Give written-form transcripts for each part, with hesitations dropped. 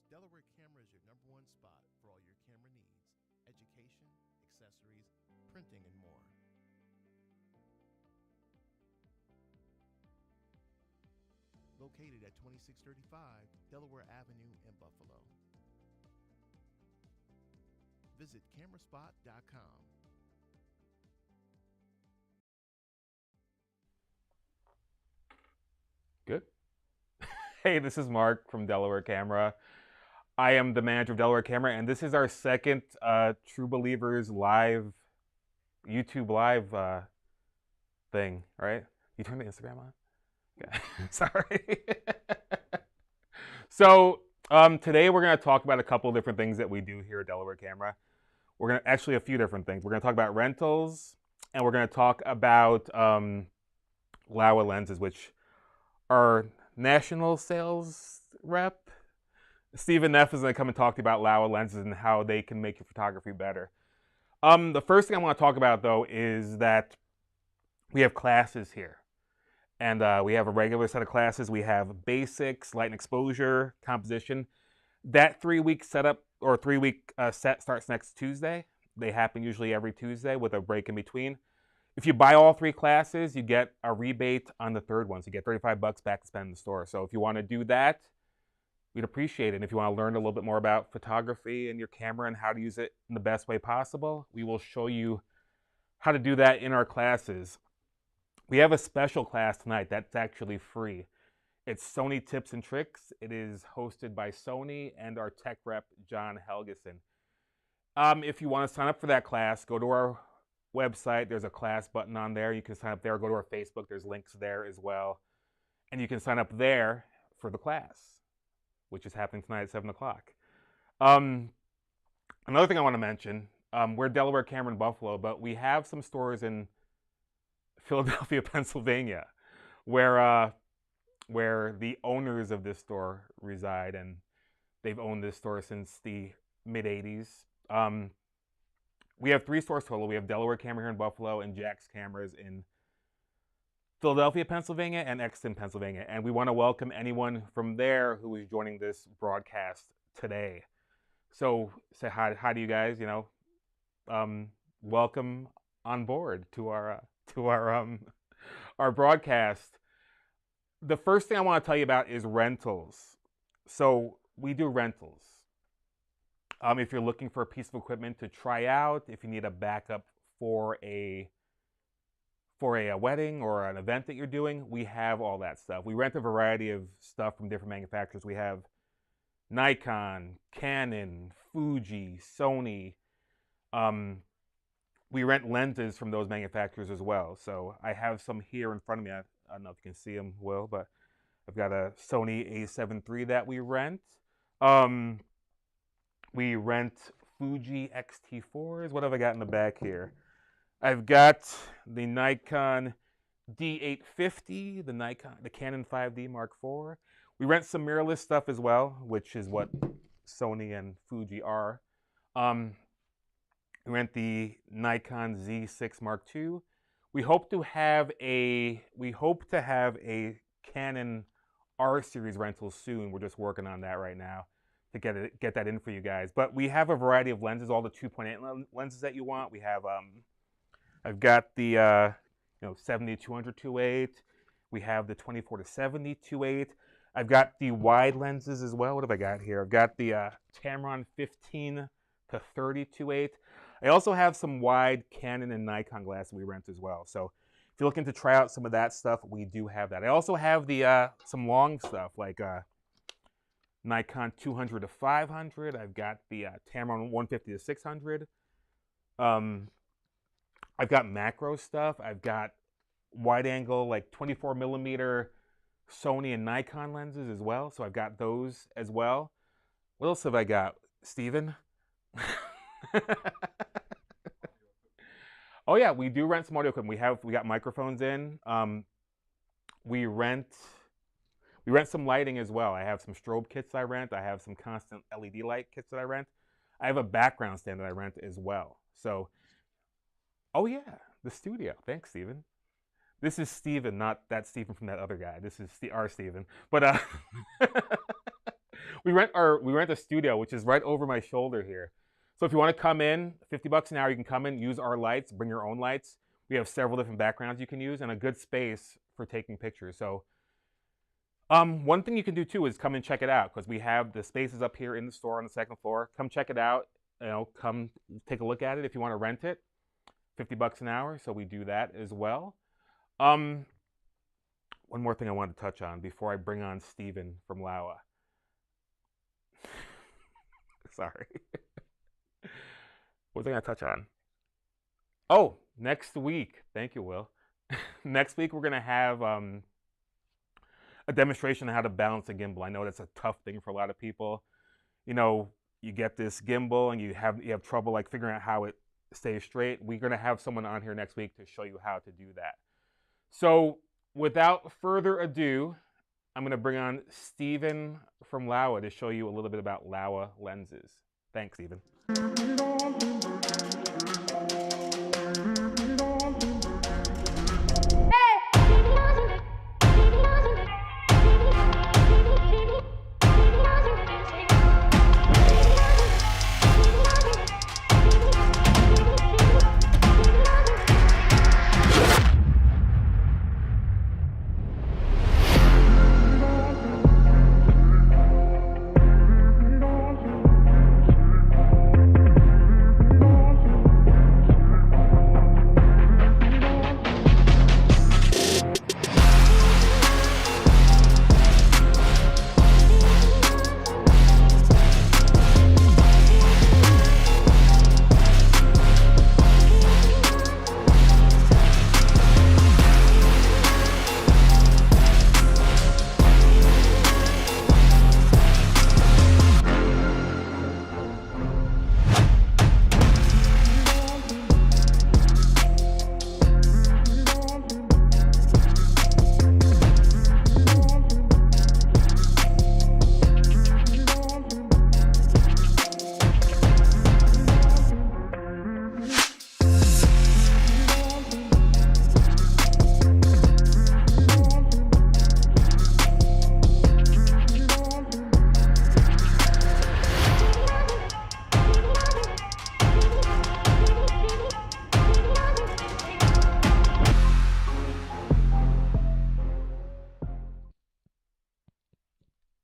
Delaware Camera is your #1 spot for all your camera needs, education, accessories, printing, and more. Located at 2635 Delaware Avenue in Buffalo. Visit cameraspot.com. Good. Hey, this is Mark from Delaware Camera. I am the manager of Delaware Camera, and this is our second True Believers live, YouTube live thing, right? You turn the Instagram on? Okay. Sorry. So today we're going to talk about a couple of different things that we do here at Delaware Camera. We're going to actually a few different things. We're going to talk about rentals, and we're going to talk about LAOWA lenses, which are national sales rep. Stephen Neff is going to come and talk to you about LAOWA lenses and how they can make your photography better. The first thing I want to talk about, though, is that we have classes here. And we have a regular set of classes. We have basics, light and exposure, composition. That 3-week setup or 3-week set starts next Tuesday. They happen usually every Tuesday with a break in between. If you buy all 3 classes, you get a rebate on the third one. So you get $35 back to spend in the store. So if you want to do that, we'd appreciate it. And if you want to learn a little bit more about photography and your camera and how to use it in the best way possible, we will show you how to do that in our classes. We have a special class tonight that's actually free. It's Sony Tips and Tricks. It is hosted by Sony and our tech rep, John Helgeson. If you want to sign up for that class, go to our website. There's a class button on there. You can sign up there. Go to our Facebook. There's links there as well. And you can sign up there for the class, which is happening tonight at 7 o'clock. Another thing I want to mention, we're Delaware Camera in Buffalo, but we have some stores in Philadelphia, Pennsylvania, where the owners of this store reside, and they've owned this store since the mid-'80s. We have 3 stores total. We have Delaware Camera here in Buffalo and Jack's Cameras in Philadelphia, Pennsylvania, and Exton, Pennsylvania. And we want to welcome anyone from there who is joining this broadcast today. So say hi to you guys. Welcome on board to our broadcast. The first thing I want to tell you about is rentals. So we do rentals. If you're looking for a piece of equipment to try out, if you need a backup for a wedding or an event that you're doing, we have all that stuff. We rent a variety of stuff from different manufacturers. We have Nikon, Canon, Fuji, Sony. We rent lenses from those manufacturers as well. So I have some here in front of me. I don't know if you can see them, Will, but I've got a Sony A7 III that we rent. We rent Fuji X-T4s. What have I got in the back here? I've got the Nikon D850, the Canon 5D Mark IV. We rent some mirrorless stuff as well, which is what Sony and Fuji are. We rent the Nikon Z6 Mark II. We hope to have a Canon R series rental soon. We're just working on that right now to get that in for you guys. But we have a variety of lenses, all the 2.8 lenses that you want. We have I've got the 70-200 2.8. We have the 24-70 2.8. I've got the wide lenses as well. What have I got here? I've got the Tamron 15-30 2.8. I also have some wide Canon and Nikon glasses we rent as well. So if you're looking to try out some of that stuff, we do have that. I also have the some long stuff like Nikon 200-500. I've got the Tamron 150-600. I've got macro stuff. I've got wide angle, like 24 millimeter Sony and Nikon lenses as well. So I've got those as well. What else have I got, Stephen? Oh yeah, we do rent some audio equipment. We got microphones in. We rent some lighting as well. I have some strobe kits I rent. I have some constant LED light kits that I rent. I have a background stand that I rent as well. So, oh yeah, the studio. Thanks, Stephen. This is Stephen, not that Stephen from that other guy. This is our Stephen. But we rent a studio, which is right over my shoulder here. So if you want to come in, $50 an hour, you can come in, use our lights, bring your own lights. We have several different backgrounds you can use and a good space for taking pictures. So one thing you can do too is come and check it out, because we have the spaces up here in the store on the second floor. Come check it out. Come take a look at it if you want to rent it. $50 an hour, so we do that as well. One more thing I wanted to touch on before I bring on Stephen from LAOWA. Sorry. What was I going to touch on? Oh, next week. Thank you, Will. Next week we're going to have a demonstration on how to balance a gimbal. I know that's a tough thing for a lot of people. You get this gimbal and you have trouble like figuring out how it stays straight. We're going to have someone on here next week to show you how to do that. So without further ado, I'm going to bring on Stephen from LAOWA to show you a little bit about LAOWA lenses. Thanks, Stephen.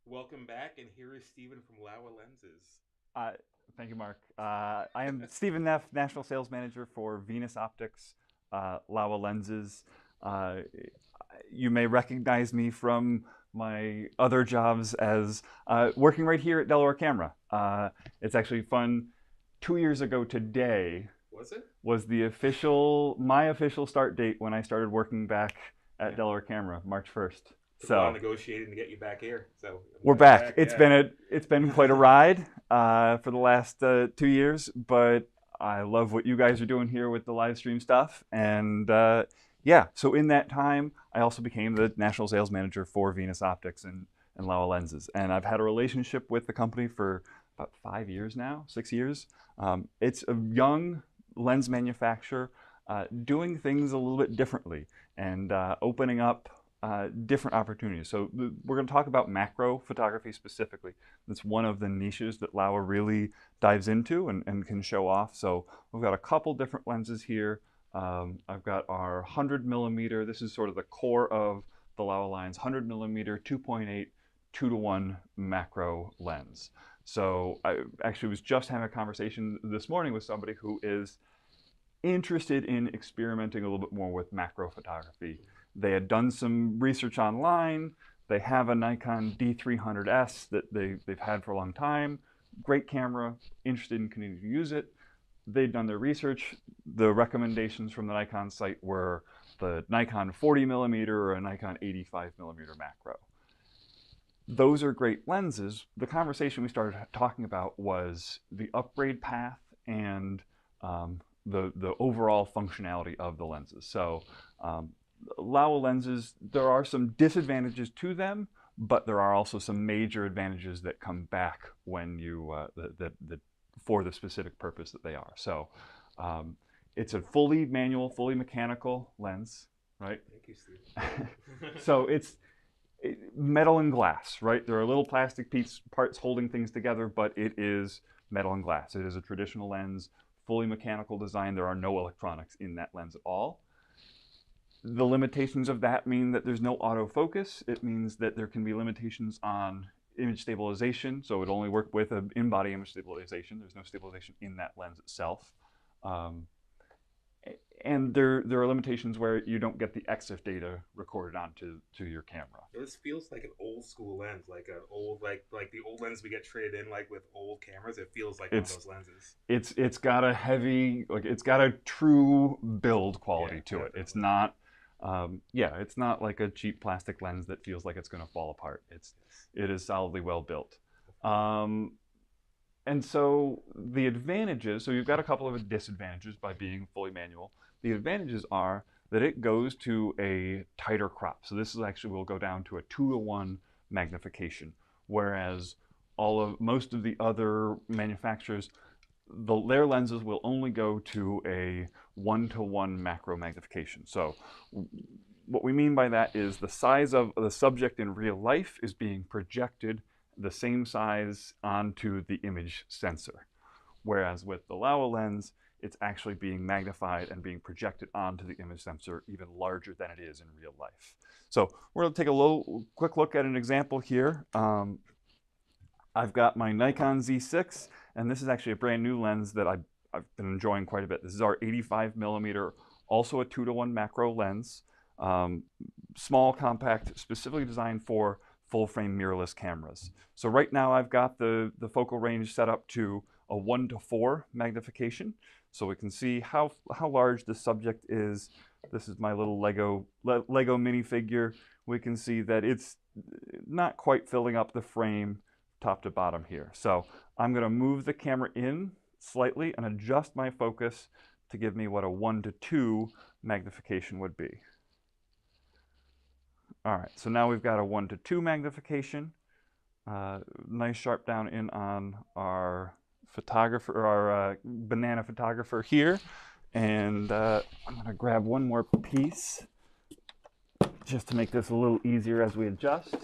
Welcome back, and here is Stephen from LAOWA Lenses. Thank you, Mark. I am Stephen Neff, National Sales Manager for Venus Optics, LAOWA Lenses. You may recognize me from my other jobs as working right here at Delaware Camera. It's actually fun. 2 years ago today was my official start date when I started working back at Delaware Camera, March 1st. So negotiating to get you back here. So we're back. It's been quite a ride for the last 2 years, but I love what you guys are doing here with the live stream stuff. And yeah, so in that time, I also became the national sales manager for Venus Optics and LAOWA Lenses. And I've had a relationship with the company for about 5 years now, 6 years. It's a young lens manufacturer doing things a little bit differently and opening up different opportunities. So we're going to talk about macro photography specifically. That's one of the niches that LAOWA really dives into and can show off. So we've got a couple different lenses here. I've got our 100mm. This is sort of the core of the LAOWA lines. 100mm 2.8 2:1 macro lens. So I actually was just having a conversation this morning with somebody who is interested in experimenting a little bit more with macro photography. They had done some research online. They have a Nikon D300S that they've had for a long time. Great camera, interested in continuing to use it. They'd done their research. The recommendations from the Nikon site were the Nikon 40mm or a Nikon 85mm macro. Those are great lenses. The conversation we started talking about was the upgrade path and the overall functionality of the lenses. So LAOWA lenses, there are some disadvantages to them, but there are also some major advantages that come back when you for the specific purpose that they are. So it's a fully manual, fully mechanical lens, right? Thank you, Steve. So Metal and glass, right? There are little plastic parts holding things together, but it is metal and glass. It is a traditional lens, fully mechanical design. There are no electronics in that lens at all. The limitations of that mean that there's no autofocus. It means that there can be limitations on image stabilization, so it only work with an in-body image stabilization. There's no stabilization in that lens itself. And there are limitations where you don't get the EXIF data recorded onto your camera. This feels like an old school lens, like an old like the old lens we get traded in like with old cameras. It feels like one of those lenses. It's got a heavy, like it's got a true build quality to it. It's not it's not like a cheap plastic lens that feels like it's going to fall apart. It is solidly well built. And so the advantages, so you've got a couple of disadvantages by being fully manual. The advantages are that it goes to a tighter crop. So this is actually will go down to a 2:1 magnification, whereas most of the other manufacturers, their lenses will only go to a 1:1 macro magnification. So what we mean by that is the size of the subject in real life is being projected the same size onto the image sensor. Whereas with the LAOWA lens, it's actually being magnified and being projected onto the image sensor even larger than it is in real life. So we're going to take a quick look at an example here. I've got my Nikon Z6, and this is actually a brand new lens that I've been enjoying quite a bit. This is our 85mm, also a 2:1 macro lens. Small, compact, specifically designed for full-frame mirrorless cameras. So right now I've got the focal range set up to a 1:4 magnification. So we can see how large the subject is. This is my little Lego minifigure. We can see that it's not quite filling up the frame top to bottom here. So I'm going to move the camera in slightly and adjust my focus to give me what a 1:2 magnification would be. All right, so now we've got a 1:2 magnification. Nice sharp down in on our photographer, our banana photographer here. And I'm gonna grab one more piece just to make this a little easier as we adjust.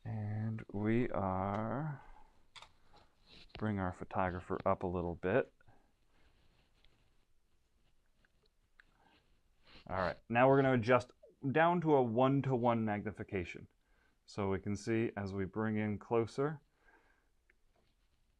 And we bring our photographer up a little bit. All right, now we're going to adjust down to a 1:1 magnification. So we can see as we bring in closer,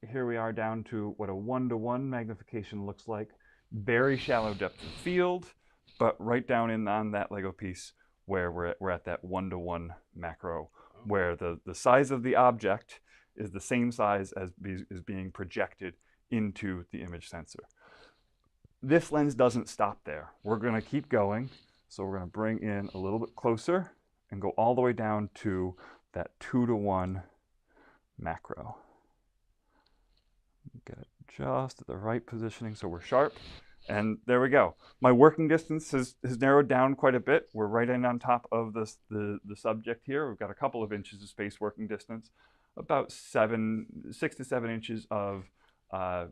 here we are down to what a 1:1 magnification looks like. Very shallow depth of field, but right down in on that Lego piece where we're at that 1:1 macro, where the size of the object is the same size as is being projected into the image sensor. This lens doesn't stop there. We're going to keep going. So we're going to bring in a little bit closer and go all the way down to that 2:1 macro. Get it just at the right positioning so we're sharp. And there we go. My working distance has narrowed down quite a bit. We're right in on top of the subject here. We've got a couple of inches of space working distance, about 6 to 7 inches of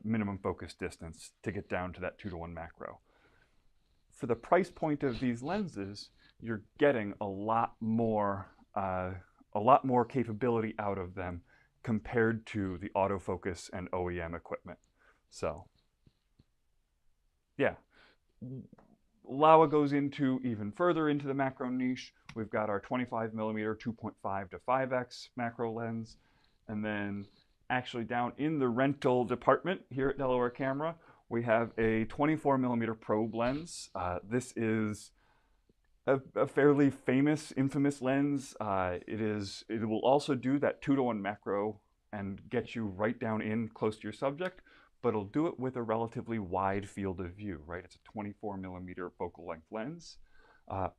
minimum focus distance to get down to that 2:1 macro. For the price point of these lenses, you're getting a lot more capability out of them compared to the autofocus and OEM equipment. So, yeah. LAOWA goes into even further into the macro niche. We've got our 25mm 2.5 to 5x macro lens, and then actually down in the rental department here at Delaware Camera, we have a 24mm probe lens. This is a fairly infamous lens. It will also do that 2:1 macro and get you right down in close to your subject, but it'll do it with a relatively wide field of view, right? It's a 24mm focal length lens.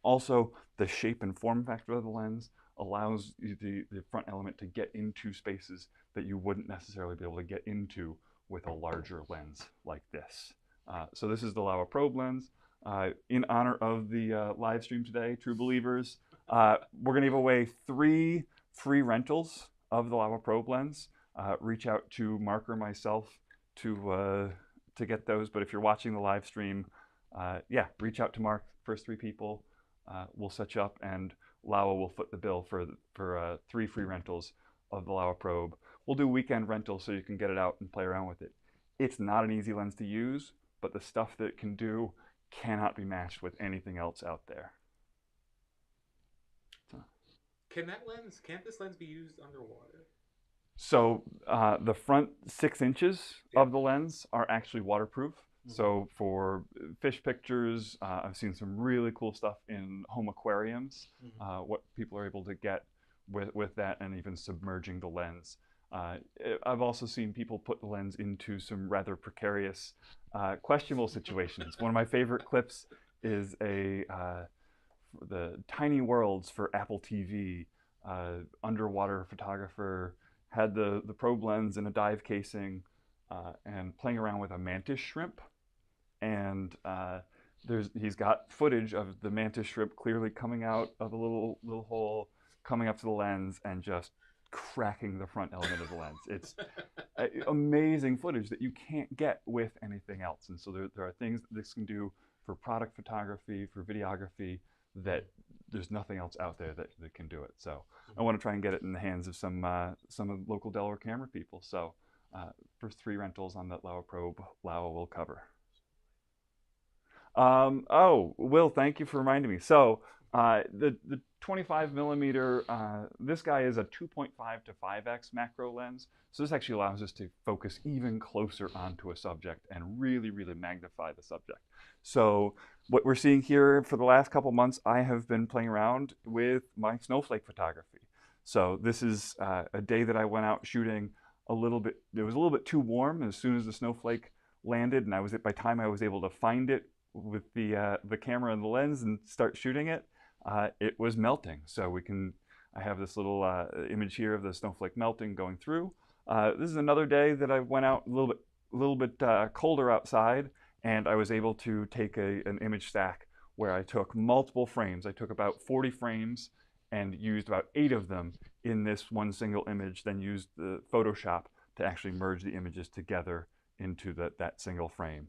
Also, the shape and form factor of the lens allows the front element to get into spaces that you wouldn't necessarily be able to get into with a larger lens like this. So this is the LAOWA probe lens. In honor of the live stream today, True Believers, we're going to give away 3 free rentals of the LAOWA probe lens. Reach out to Mark or myself to get those. But if you're watching the live stream, yeah, reach out to Mark. First 3 people we'll set you up, and LAOWA will foot the bill for 3 free rentals of the LAOWA probe. We'll do weekend rentals so you can get it out and play around with it. It's not an easy lens to use, but the stuff that it can do cannot be matched with anything else out there. Can't this lens be used underwater? So the front 6 inches of the lens are actually waterproof. So for fish pictures, I've seen some really cool stuff in home aquariums, what people are able to get with that, and even submerging the lens. I've also seen people put the lens into some rather precarious, questionable situations. One of my favorite clips is the Tiny Worlds for Apple TV. Underwater photographer had the probe lens in a dive casing and playing around with a mantis shrimp. And he's got footage of the mantis shrimp clearly coming out of a little hole, coming up to the lens, and just cracking the front element of the lens. It's amazing footage that you can't get with anything else. And so there are things that this can do for product photography, for videography, that there's nothing else out there that can do it. So I want to try and get it in the hands of some of the local Delaware camera people. So first 3 rentals on that LAOWA probe, LAOWA will cover. Oh, Will, thank you for reminding me. So the 25 millimeter, this guy is a 2.5 to 5x macro lens. So this actually allows us to focus even closer onto a subject and really, really magnify the subject. So what we're seeing here for the last couple months, I have been playing around with my snowflake photography. So this is a day that I went out shooting a little bit. It was a little bit too warm. As soon as the snowflake landed, and by the time I was able to find it with the camera and the lens and start shooting it, it was melting. So I have this little image here of the snowflake melting going through. This is another day that I went out a little bit colder outside, and I was able to take an image stack where I took multiple frames. I took about 40 frames and used about 8 of them in this one single image, then used the Photoshop to actually merge the images together into that single frame.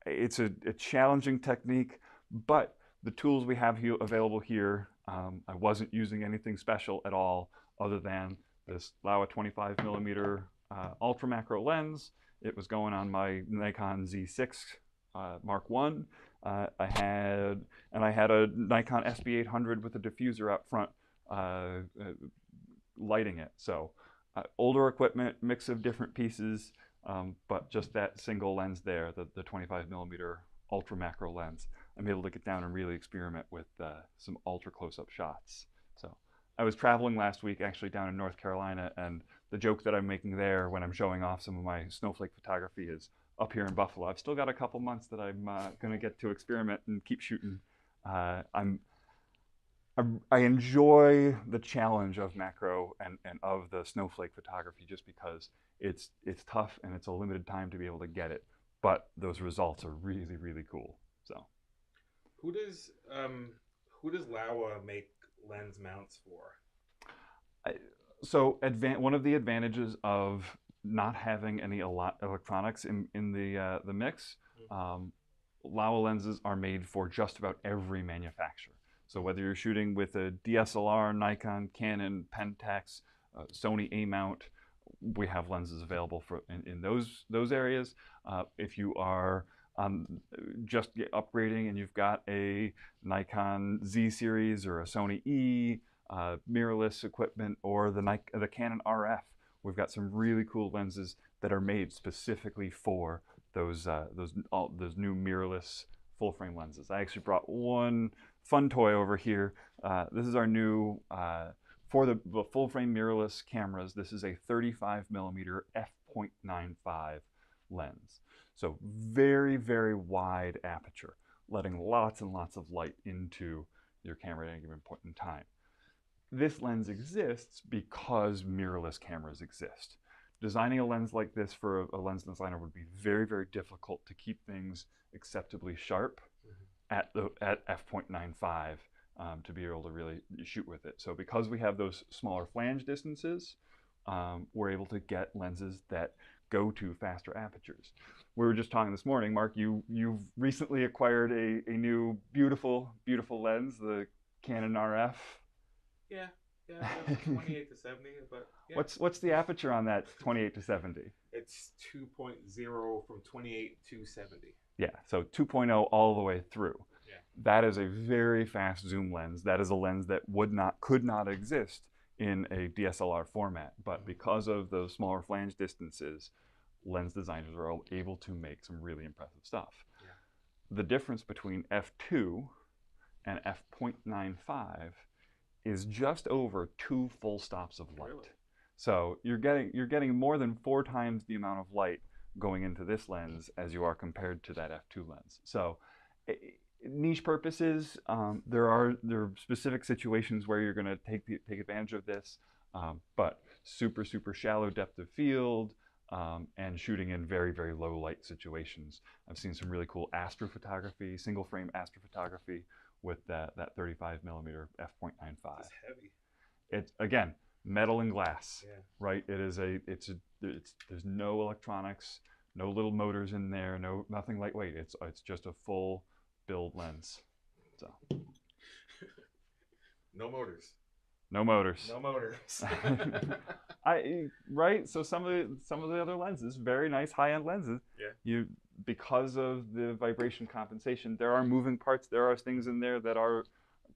It's a challenging technique, but the tools we have available here, I wasn't using anything special at all other than this LAOWA 25 millimeter ultra macro lens. It was going on my Nikon Z6 Mark I. I had a Nikon SB800 with a diffuser out front lighting it. So older equipment, mix of different pieces, but just that single lens there, the 25 millimeter ultra macro lens, I'm able to get down and really experiment with some ultra close-up shots. So I was traveling last week actually down in North Carolina, and the joke that I'm making there when I'm showing off some of my snowflake photography is up here in Buffalo. I've still got a couple months that I'm going to get to experiment and keep shooting. I enjoy the challenge of macro and of the snowflake photography just because it's tough and it's a limited time to be able to get it, but those results are really, really cool. So who does LAOWA make lens mounts for? So one of the advantages of not having any electronics in the mix, LAOWA lenses are made for just about every manufacturer. So whether you're shooting with a DSLR, Nikon, Canon, Pentax, Sony A-mount, we have lenses available for in those areas. If you are just upgrading and you've got a Nikon Z series or a Sony E, mirrorless equipment, or the Canon RF, we've got some really cool lenses that are made specifically for those new mirrorless full frame lenses. I actually brought one fun toy over here. This is our new for the full frame mirrorless cameras. This is a 35 millimeter f.95 lens. So very, very wide aperture, letting lots and lots of light into your camera at any given point in time. This lens exists because mirrorless cameras exist. Designing a lens like this for a lens designer would be very, very difficult to keep things acceptably sharp at f.95 to be able to really shoot with it. So because we have those smaller flange distances, we're able to get lenses that go to faster apertures. We were just talking this morning, Mark, you've recently acquired a new beautiful lens, the Canon RF. Yeah, 28 to 70, but yeah. What's the aperture on that 28 to 70? It's 2.0 from 28 to 70. Yeah, so 2.0 all the way through. Yeah. That is a very fast zoom lens. That is a lens that could not exist in a DSLR format, but because of those smaller flange distances, lens designers are able to make some really impressive stuff. Yeah. The difference between f2 and f.95 is just over 2 full stops of light. Really? So you're getting more than 4 times the amount of light going into this lens as you are compared to that f2 lens. So niche purposes, there are specific situations where you're going to take advantage of this, but super shallow depth of field and shooting in very low light situations. I've seen some really cool astrophotography, single frame astrophotography with that 35 millimeter f.95. It's heavy. It's again metal and glass, yeah. Right? There's no electronics, no little motors in there, nothing lightweight. It's just a full build lens. So no motors. No motors. No motors. Right. So some of the other lenses, very nice high-end lenses. Yeah. Because of the vibration compensation, there are moving parts. There are things in there that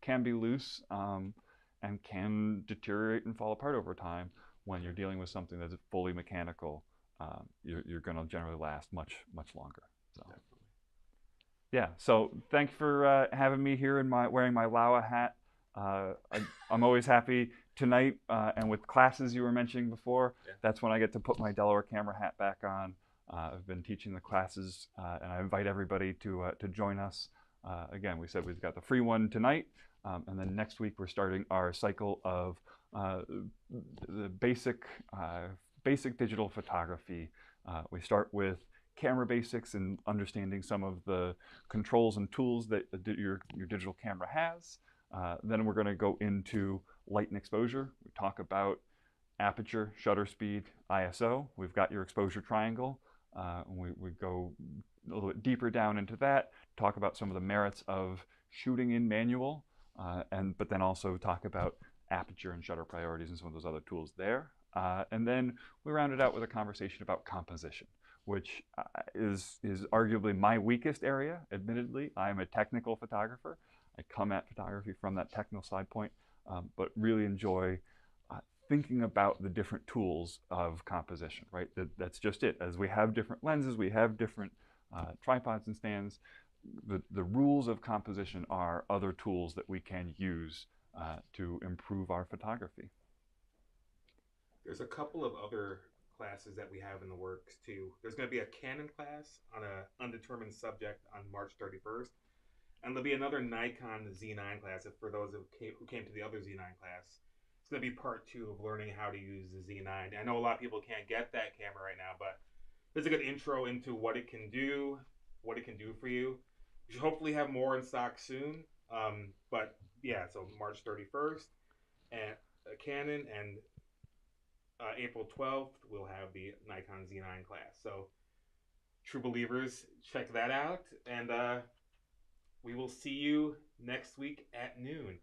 can be loose and can deteriorate and fall apart over time. When you're dealing with something that's fully mechanical, you're going to generally last much longer. So. Definitely. Yeah. So thanks for having me here wearing my LAOWA hat. I'm always happy tonight, and with classes you were mentioning before, yeah. That's when I get to put my Delaware camera hat back on. I've been teaching the classes, and I invite everybody to join us. Again, we said we've got the free one tonight, and then next week we're starting our cycle of the basic digital photography. We start with camera basics and understanding some of the controls and tools that your digital camera has. Then we're going to go into light and exposure. We talk about aperture, shutter speed, ISO. We've got your exposure triangle. We go a little bit deeper down into that, talk about some of the merits of shooting in manual, but then also talk about aperture and shutter priorities and some of those other tools there. And then we round it out with a conversation about composition, which is arguably my weakest area, admittedly. I'm a technical photographer. I come at photography from that technical side point, but really enjoy thinking about the different tools of composition, right? That's just it. As we have different lenses, we have different tripods and stands, the rules of composition are other tools that we can use to improve our photography. There's a couple of other classes that we have in the works too. There's going to be a Canon class on an undetermined subject on March 31st. And there'll be another Nikon Z9 class for those who came to the other Z9 class. It's going to be part 2 of learning how to use the Z9. I know a lot of people can't get that camera right now, but there's a good intro into what it can do for you. We should hopefully have more in stock soon. But yeah, so March 31st and Canon, and April 12th we'll have the Nikon Z9 class. So true believers, check that out, and we will see you next week at noon.